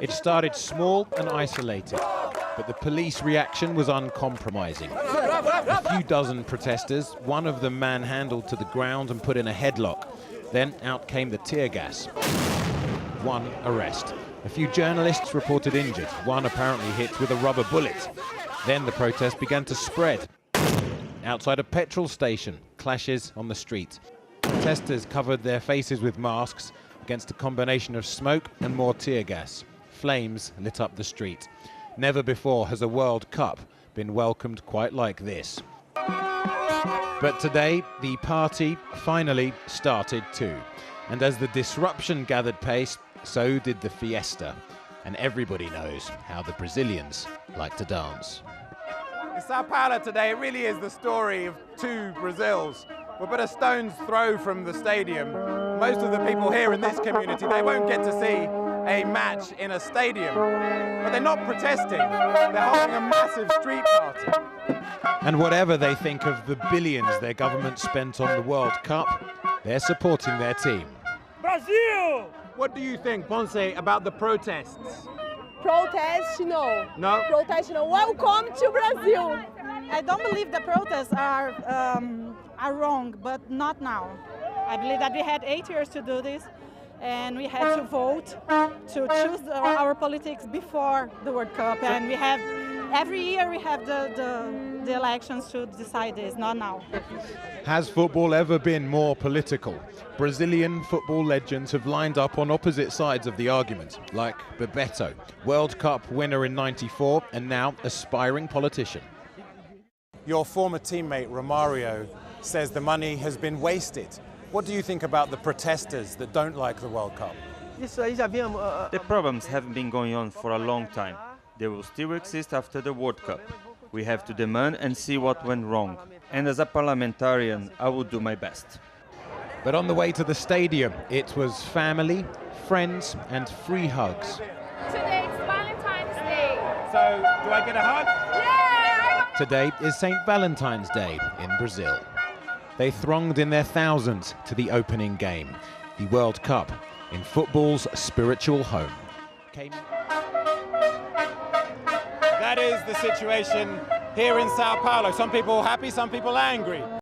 It started small and isolated, but the police reaction was uncompromising. A few dozen protesters, one of them manhandled to the ground and put in a headlock. Then out came the tear gas. One arrest. A few journalists reported injured, one apparently hit with a rubber bullet. Then the protest began to spread. Outside a petrol station, clashes on the street. Protesters covered their faces with masks against a combination of smoke and more tear gas. Flames lit up the street. Never before has a World Cup been welcomed quite like this. But today, the party finally started too. And as the disruption gathered pace, so did the fiesta. And everybody knows how the Brazilians like to dance. In Sao Paulo today, it really is the story of two Brazils. We're but a stone's throw from the stadium. Most of the people here in this community, they won't get to see a match in a stadium. But they're not protesting. They're holding a massive street party. And whatever they think of the billions their government spent on the World Cup, they're supporting their team. Brazil! What do you think, Ponce, about the protests? Protest, no. No? Protest, no. Welcome to Brazil. I don't believe the protests are wrong, but not now. I believe that we had 8 years to do this, and we had to vote to choose our politics before the World Cup, and we have every year we have the elections to decide this, not now. Has football ever been more political? Brazilian football legends have lined up on opposite sides of the argument, like Bebeto, World Cup winner in '94 and now aspiring politician. Your former teammate, Romario, says the money has been wasted. What do you think about the protesters that don't like the World Cup? The problems have been going on for a long time. They will still exist after the World Cup. We have to demand and see what went wrong. And as a parliamentarian, I will do my best. But on the way to the stadium, it was family, friends and free hugs. Today it's Valentine's Day. So, do I get a hug? Yeah! Today is St. Valentine's Day in Brazil. They thronged in their thousands to the opening game, the World Cup, in football's spiritual home. That is the situation here in Sao Paulo. Some people happy, some people angry.